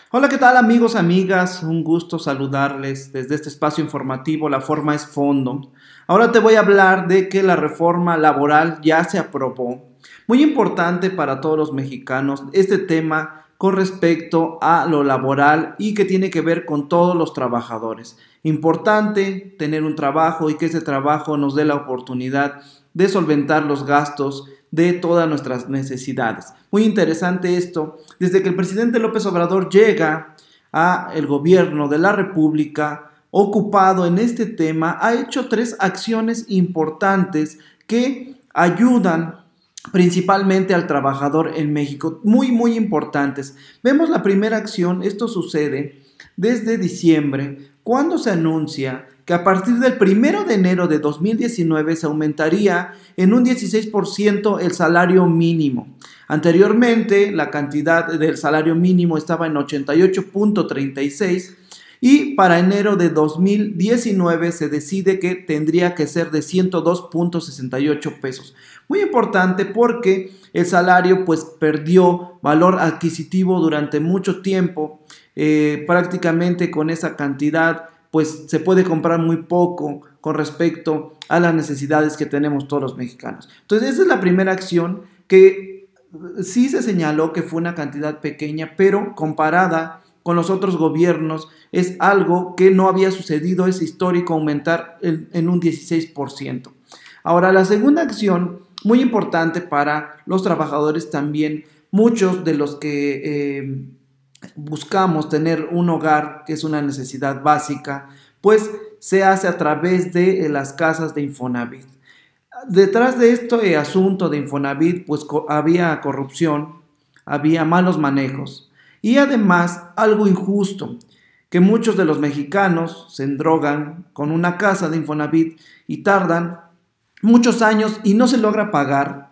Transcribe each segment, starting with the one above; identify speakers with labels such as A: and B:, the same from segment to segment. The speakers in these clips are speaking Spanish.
A: Hola, ¿qué tal amigos, amigas? Un gusto saludarles desde este espacio informativo. La forma es fondo. Ahora te voy a hablar de que la reforma laboral ya se aprobó. Muy importante para todos los mexicanos este tema con respecto a lo laboral y que tiene que ver con todos los trabajadores. Importante tener un trabajo y que ese trabajo nos dé la oportunidad de solventar los gastos de todas nuestras necesidades. Muy interesante esto, desde que el presidente López Obrador llega a el gobierno de la República, ocupado en este tema, ha hecho tres acciones importantes que ayudan principalmente al trabajador en México, muy importantes. Vemos la primera acción. Esto sucede desde diciembre, cuando se anuncia que a partir del 1 de enero de 2019 se aumentaría en un 16% el salario mínimo. Anteriormente, la cantidad del salario mínimo estaba en 88.36 y para enero de 2019 se decide que tendría que ser de 102.68 pesos. Muy importante porque el salario pues perdió valor adquisitivo durante mucho tiempo. Prácticamente con esa cantidad pues se puede comprar muy poco con respecto a las necesidades que tenemos todos los mexicanos. Entonces esa es la primera acción que sí se señaló que fue una cantidad pequeña, pero comparada con los otros gobiernos es algo que no había sucedido, es histórico aumentar en un 16%. Ahora, la segunda acción, muy importante para los trabajadores también, muchos de los que buscamos tener un hogar, que es una necesidad básica, pues se hace a través de las casas de Infonavit. Detrás de este asunto de Infonavit, pues había corrupción, había malos manejos y además algo injusto, que muchos de los mexicanos se endrogan con una casa de Infonavit y tardan muchos años y no se logra pagar.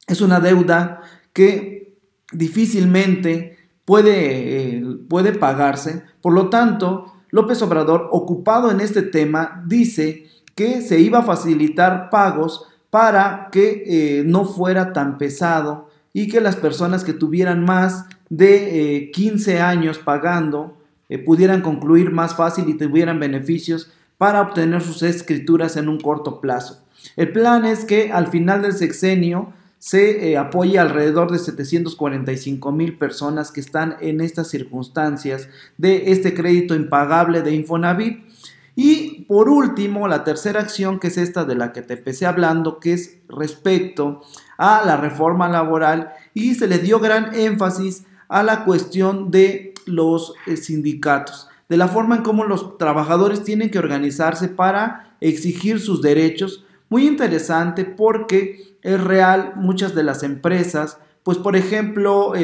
A: Es una deuda que difícilmente puede pagarse. Por lo tanto, López Obrador, ocupado en este tema, dice que se iba a facilitar pagos para que no fuera tan pesado y que las personas que tuvieran más de 15 años pagando pudieran concluir más fácil y tuvieran beneficios para obtener sus escrituras en un corto plazo. El plan es que al final del sexenio se apoya alrededor de 745,000 personas que están en estas circunstancias de este crédito impagable de Infonavit. Y por último, la tercera acción, que es esta de la que te empecé hablando, que es respecto a la reforma laboral, y se le dio gran énfasis a la cuestión de los sindicatos, de la forma en cómo los trabajadores tienen que organizarse para exigir sus derechos. Muy interesante porque es real, muchas de las empresas, pues por ejemplo,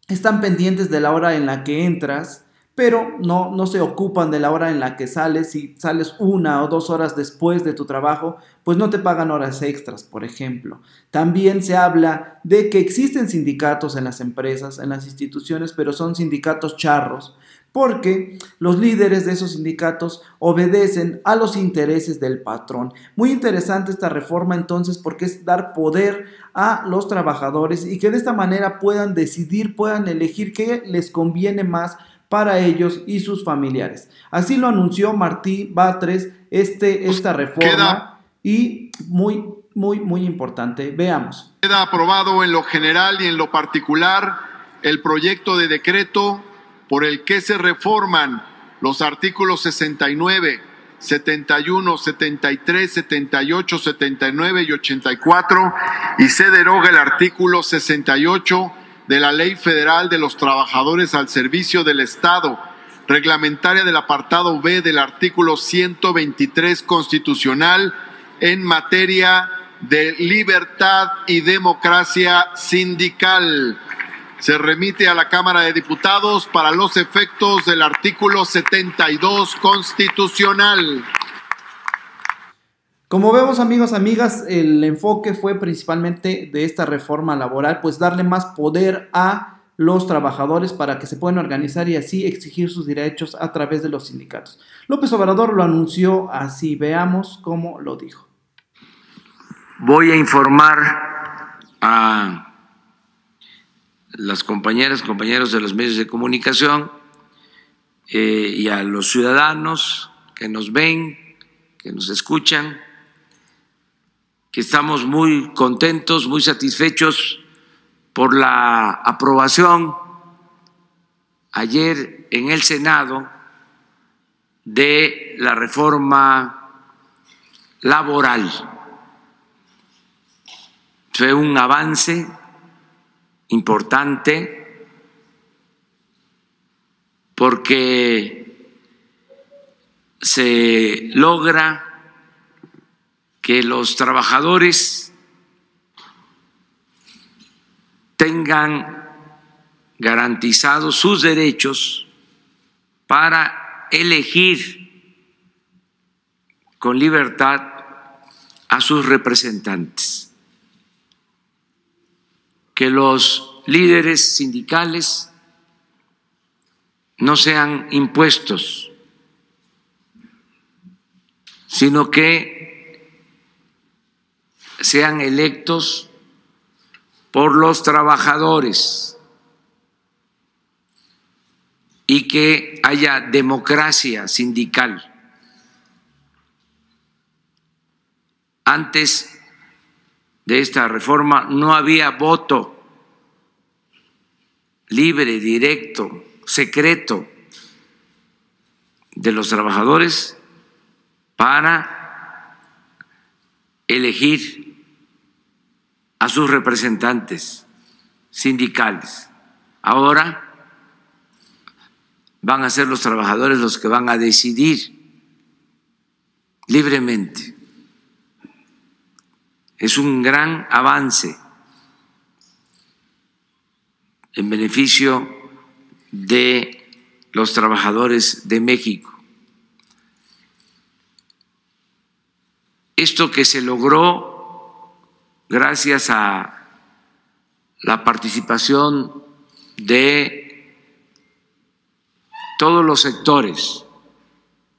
A: están pendientes de la hora en la que entras, pero no se ocupan de la hora en la que sales. Si sales 1 o 2 horas después de tu trabajo, pues no te pagan horas extras, por ejemplo. También se habla de que existen sindicatos en las empresas, en las instituciones, pero son sindicatos charros, porque los líderes de esos sindicatos obedecen a los intereses del patrón. Muy interesante esta reforma entonces, porque es dar poder a los trabajadores y que de esta manera puedan decidir, puedan elegir qué les conviene más para ellos y sus familiares. Así lo anunció Martí Batres esta reforma y muy importante. Veamos.
B: Queda aprobado en lo general y en lo particular el proyecto de decreto por el que se reforman los artículos 69, 71, 73, 78, 79 y 84 y se deroga el artículo 68 de la Ley Federal de los Trabajadores al Servicio del Estado, reglamentaria del apartado B del artículo 123 constitucional en materia de libertad y democracia sindical. Se remite a la Cámara de Diputados para los efectos del artículo 72 constitucional.
A: Como vemos, amigos, amigas, el enfoque fue principalmente de esta reforma laboral, pues darle más poder a los trabajadores para que se puedan organizar y así exigir sus derechos a través de los sindicatos. López Obrador lo anunció así. Veamos cómo lo dijo.
C: Voy a informar a las compañeras, compañeros de los medios de comunicación y a los ciudadanos que nos ven, que nos escuchan, que estamos muy contentos, muy satisfechos por la aprobación ayer en el Senado de la reforma laboral. Fue un avance importante porque se logra que los trabajadores tengan garantizados sus derechos para elegir con libertad a sus representantes, que los líderes sindicales no sean impuestos, sino que sean electos por los trabajadores y que haya democracia sindical. Antes de esta reforma no había voto libre, directo, secreto de los trabajadores para elegir a sus representantes sindicales. Ahora van a ser los trabajadores los que van a decidir libremente. Es un gran avance en beneficio de los trabajadores de México. Esto que se logró gracias a la participación de todos los sectores,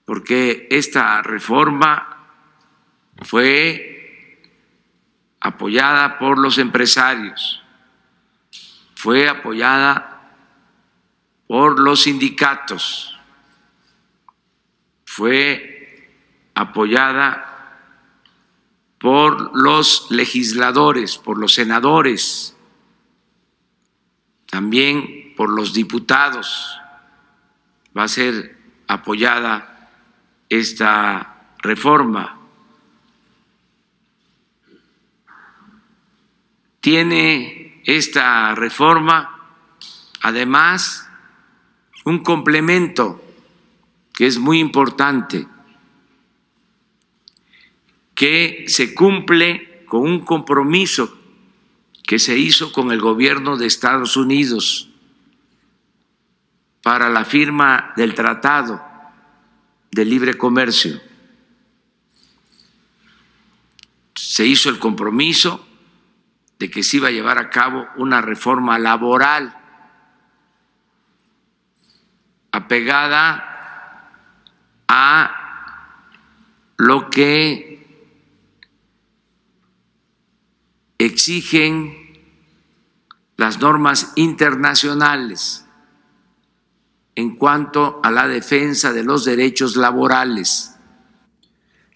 C: porque esta reforma fue apoyada por los empresarios, fue apoyada por los sindicatos, fue apoyada por los legisladores, por los senadores, también por los diputados. Va a ser apoyada esta reforma. Tiene esta reforma, además, un complemento que es muy importante, que se cumple con un compromiso que se hizo con el gobierno de Estados Unidos para la firma del Tratado de Libre Comercio. Se hizo el compromiso de que se iba a llevar a cabo una reforma laboral apegada a lo que exigen las normas internacionales en cuanto a la defensa de los derechos laborales.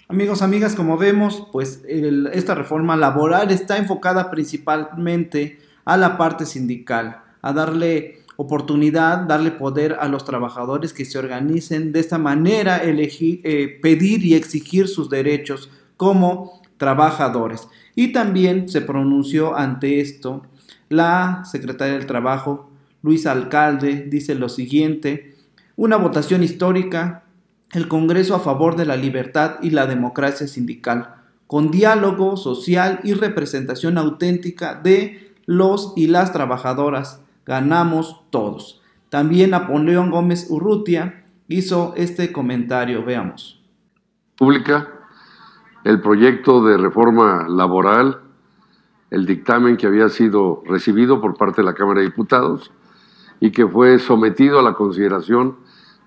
A: Amigos, amigas, como vemos, pues esta reforma laboral está enfocada principalmente a la parte sindical, a darle oportunidad, darle poder a los trabajadores que se organicen, de esta manera pedir y exigir sus derechos como trabajadores. Y también se pronunció ante esto la secretaria del Trabajo, Luisa Alcalde, dice lo siguiente: una votación histórica, el Congreso a favor de la libertad y la democracia sindical, con diálogo social y representación auténtica de los y las trabajadoras. Ganamos todos. También Napoleón Gómez Urrutia hizo este comentario. Veamos.
D: Pública, el proyecto de reforma laboral, el dictamen que había sido recibido por parte de la Cámara de Diputados y que fue sometido a la consideración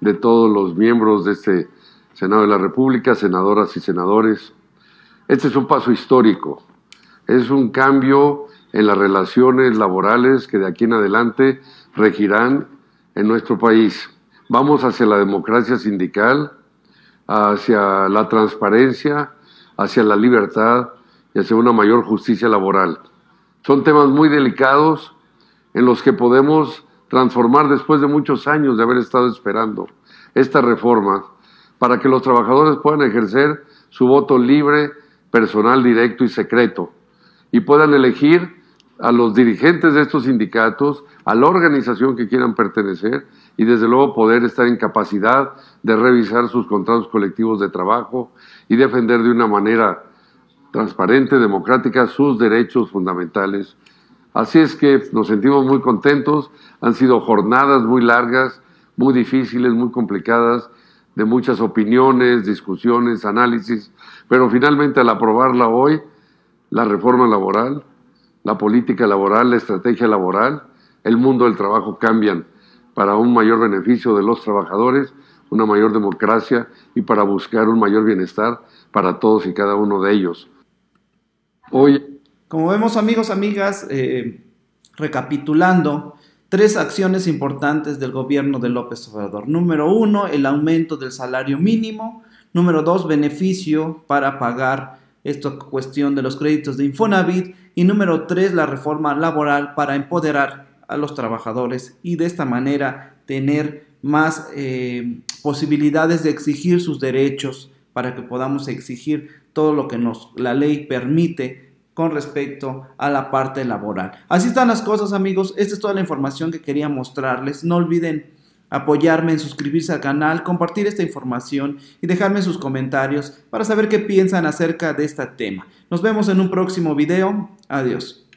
D: de todos los miembros de este Senado de la República, senadoras y senadores. Este es un paso histórico, es un cambio en las relaciones laborales que de aquí en adelante regirán en nuestro país. Vamos hacia la democracia sindical, hacia la transparencia, hacia la libertad y hacia una mayor justicia laboral. Son temas muy delicados en los que podemos transformar después de muchos años de haber estado esperando esta reforma para que los trabajadores puedan ejercer su voto libre, personal, directo y secreto y puedan elegir a los dirigentes de estos sindicatos, a la organización que quieran pertenecer y desde luego poder estar en capacidad de revisar sus contratos colectivos de trabajo y defender de una manera transparente, democrática, sus derechos fundamentales. Así es que nos sentimos muy contentos, han sido jornadas muy largas, muy difíciles, muy complicadas, de muchas opiniones, discusiones, análisis, pero finalmente al aprobarla hoy, la reforma laboral, la política laboral, la estrategia laboral, el mundo del trabajo cambian para un mayor beneficio de los trabajadores, una mayor democracia y para buscar un mayor bienestar para todos y cada uno de ellos. Hoy,
A: como vemos, amigos, amigas, recapitulando, 3 acciones importantes del gobierno de López Obrador. Número 1, el aumento del salario mínimo. Número 2, beneficio para pagar esta cuestión de los créditos de Infonavit. Y número 3, la reforma laboral para empoderar a los trabajadores y de esta manera tener más posibilidades de exigir sus derechos para que podamos exigir todo lo que la ley permite con respecto a la parte laboral. Así están las cosas, amigos. Esta es toda la información que quería mostrarles. No olviden apoyarme en suscribirse al canal, compartir esta información y dejarme sus comentarios para saber qué piensan acerca de este tema. Nos vemos en un próximo video. Adiós.